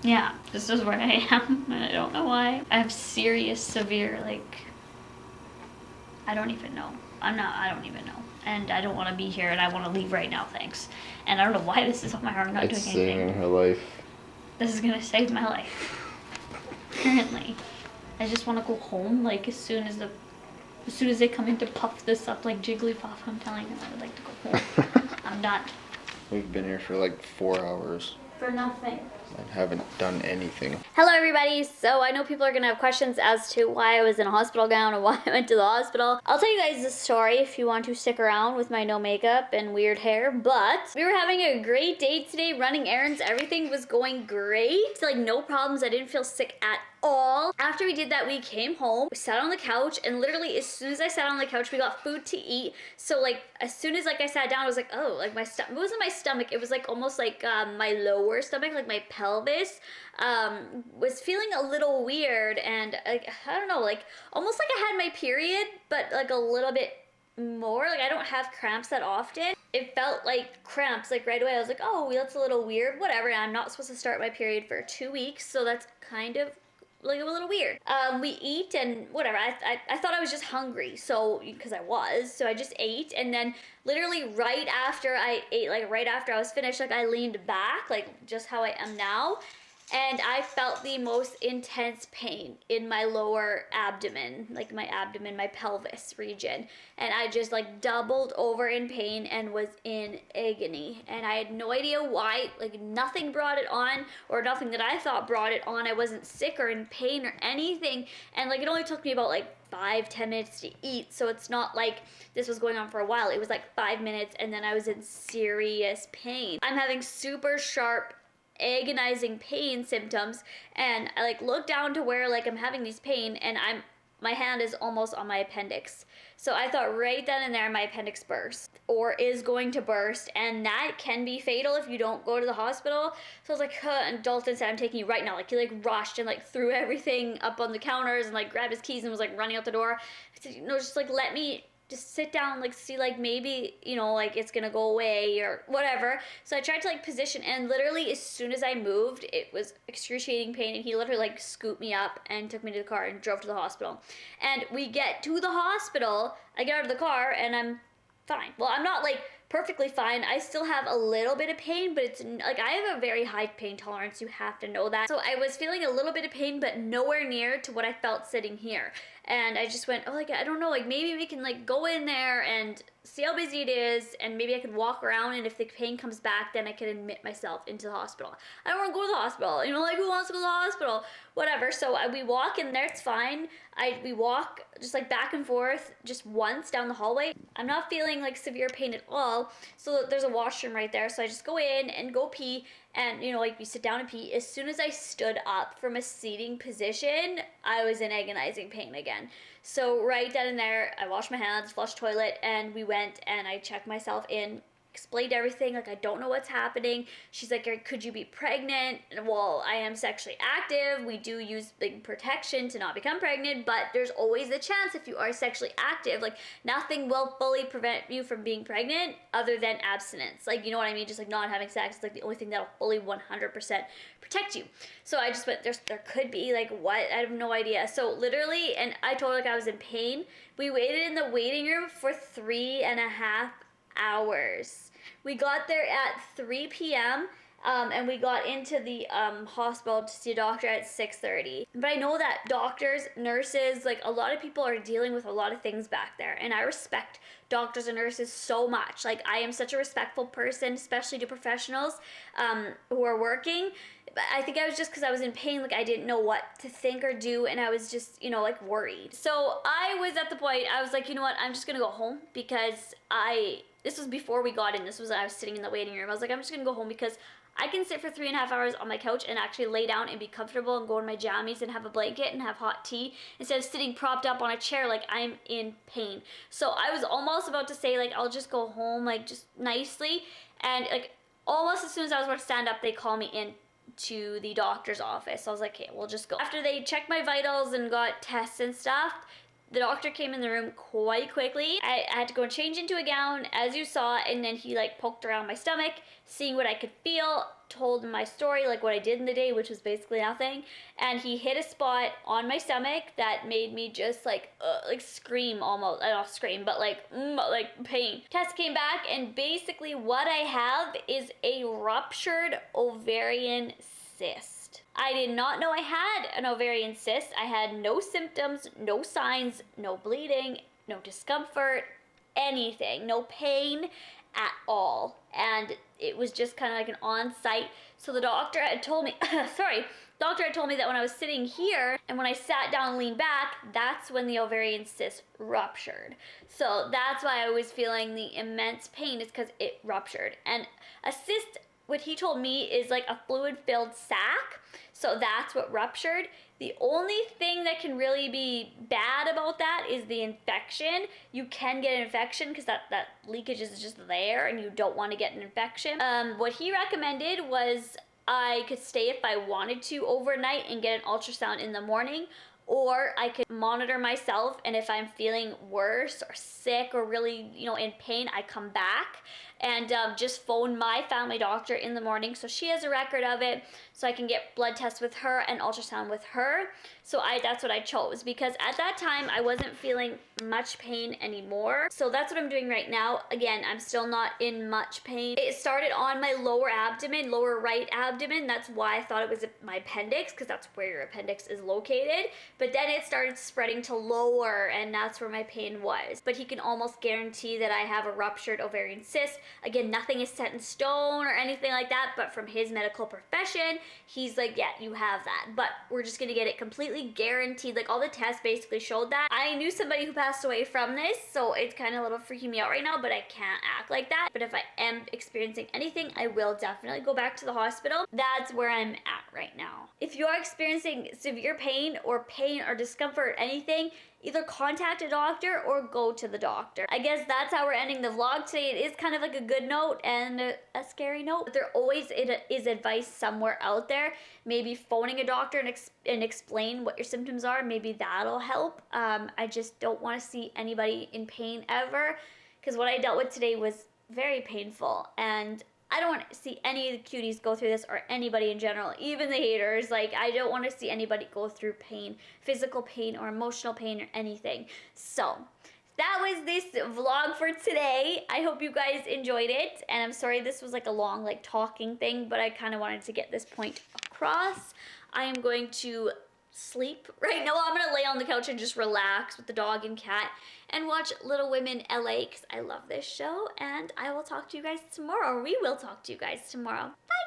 Yeah, this is where I am. I don't know why. I have serious, severe, like, I don't even know. I don't even know. And I don't want to be here, and I want to leave right now, thanks. And I don't know why this is on my heart. I'm not It's doing anything. saving her life. This is gonna save my life. Apparently. I just want to go home, like, as soon as they come in to puff this up like Jigglypuff, I'm telling them I would like to go home. I'm done. We've been here for like 4 hours For nothing. and haven't done anything. Hello everybody, so I know people are going to have questions as to why I was in a hospital gown or why I went to the hospital. I'll tell you guys the story if you want to stick around with my no makeup and weird hair, but we were having a great day today, running errands, everything was going great, like no problems, I didn't feel sick at all. After we did that, we came home, we sat on the couch, and literally as soon as I sat on the couch, we got food to eat. So like as soon as like I sat down, I was like, oh, like my stomach, it wasn't my stomach, it was like almost like my lower stomach, like my pelvis was feeling a little weird, and like I don't know, like almost like I had my period, but like a little bit more. Like I don't have cramps that often. It felt like cramps like right away. I was like, oh, that's a little weird, whatever. And I'm not supposed to start my period for 2 weeks, so that's kind of like a little weird. We eat and whatever. I thought I was just hungry, so because I was, so I just ate, and then literally right after I ate, like right after I was finished, like I leaned back, like just how I am now, and I felt the most intense pain in my lower abdomen, like my abdomen, my pelvis region. And I just like doubled over in pain and was in agony. And I had no idea why, like nothing brought it on, or nothing that I thought brought it on. I wasn't sick or in pain or anything. And like it only took me about like 5-10 minutes to eat, so it's not like this was going on for a while. It was like 5 minutes and then I was in serious pain. I'm having super sharp agonizing pain symptoms, and I like look down to where like I'm having these pain, and my hand is almost on my appendix. So I thought right then and there my appendix burst or is going to burst, and that can be fatal if you don't go to the hospital. So I was like, huh, and Dalton said, I'm taking you right now. Like he like rushed and like threw everything up on the counters and like grabbed his keys and was like running out the door. I said, no, just like let me just sit down, like see like maybe, you know, like it's gonna go away or whatever. So I tried to like position, and literally as soon as I moved, it was excruciating pain, and he literally like scooped me up and took me to the car and drove to the hospital. And we get to the hospital, I get out of the car and I'm fine. Well, I'm not like perfectly fine. I still have a little bit of pain, but it's like I have a very high pain tolerance. You have to know that. So I was feeling a little bit of pain, but nowhere near to what I felt sitting here. And I just went, oh, like, I don't know, like maybe we can like go in there and see how busy it is, and maybe I could walk around, and if the pain comes back, then I can admit myself into the hospital. I don't want to go to the hospital, you know, like who wants to go to the hospital? Whatever. So we walk in there, it's fine. We walk just like back and forth just once down the hallway. I'm not feeling like severe pain at all. So there's a washroom right there. So I just go in and go pee, and you know, like we sit down and pee. As soon as I stood up from a seating position, I was in agonizing pain again. So right then and there, I washed my hands, flushed toilet, and we went and I checked myself in, explained everything, like I don't know what's happening. She's like, could you be pregnant? And well, I am sexually active. We do use big protection to not become pregnant, but there's always a chance if you are sexually active, like nothing will fully prevent you from being pregnant other than abstinence. Like, you know what I mean? Just like not having sex is like the only thing that'll fully 100% protect you. So I just went, there could be like what? I have no idea. So literally, and I told her like I was in pain. We waited in the waiting room for 3.5 hours. We got there at 3 p.m. And we got into the hospital to see a doctor at 6:30. But I know that doctors, nurses, like a lot of people are dealing with a lot of things back there, and I respect doctors and nurses so much. Like I am such a respectful person, especially to professionals who are working. But I think I was just because I was in pain, like I didn't know what to think or do, and I was just, you know, like worried. So I was at the point, I was like, you know what, I'm just gonna go home because this was before we got in. This was I was sitting in the waiting room. I was like, I'm just gonna go home because I can sit for 3.5 hours on my couch and actually lay down and be comfortable and go in my jammies and have a blanket and have hot tea instead of sitting propped up on a chair like I'm in pain. So I was almost about to say like, I'll just go home, like just nicely. And like almost as soon as I was about to stand up, they call me in to the doctor's office. So I was like, okay, we'll just go. After they checked my vitals and got tests and stuff, the doctor came in the room quite quickly. I had to go and change into a gown, as you saw, and then he like poked around my stomach, seeing what I could feel, told my story, like what I did in the day, which was basically nothing. And he hit a spot on my stomach that made me just like scream almost. I don't scream, but like pain. Test came back, and basically what I have is a ruptured ovarian cyst. I did not know I had an ovarian cyst. I had no symptoms, no signs, no bleeding, no discomfort, anything, no pain at all. And it was just kind of like an on-site. So the doctor had told me, doctor had told me that when I was sitting here and when I sat down and leaned back, that's when the ovarian cyst ruptured. So that's why I was feeling the immense pain, is because it ruptured. And a cyst, what he told me, is like a fluid-filled sac. So that's what ruptured. The only thing that can really be bad about that is the infection. You can get an infection because that leakage is just there and you don't want to get an infection. What he recommended was I could stay if I wanted to overnight and get an ultrasound in the morning, or I could monitor myself, and if I'm feeling worse or sick or really, in pain, I come back and just phone my family doctor in the morning so she has a record of it, so I can get blood tests with her and ultrasound with her. So that's what I chose, because at that time I wasn't feeling much pain anymore. So that's what I'm doing right now. Again, I'm still not in much pain. It started on my lower abdomen, lower right abdomen. That's why I thought it was my appendix, because that's where your appendix is located. But then it started spreading to lower, and that's where my pain was. But he can almost guarantee that I have a ruptured ovarian cyst. Again, nothing is set in stone or anything like that, but from his medical profession, he's like, yeah, you have that. But we're just gonna get it completely guaranteed. Like, all the tests basically showed that. I knew somebody who passed away from this, so it's kind of a little freaking me out right now, but I can't act like that. But if I am experiencing anything, I will definitely go back to the hospital. That's where I'm at right now. If you are experiencing severe pain or discomfort or anything, either contact a doctor or go to the doctor. I guess that's how we're ending the vlog today. It is kind of like a good note and a scary note. There always is advice somewhere out there. Maybe phoning a doctor and explain what your symptoms are. Maybe that'll help. I just don't want to see anybody in pain ever, because what I dealt with today was very painful, and I don't want to see any of the cuties go through this, or anybody in general, even the haters. Like, I don't want to see anybody go through pain, physical pain or emotional pain or anything. So that was this vlog for today. I hope you guys enjoyed it, and I'm sorry this was like a long talking thing, but I kind of wanted to get this point across. I am going to sleep right now. I'm gonna lay on the couch and just relax with the dog and cat and watch Little Women LA, because I love this show. And I will talk to you guys tomorrow, or we will talk to you guys tomorrow. Bye.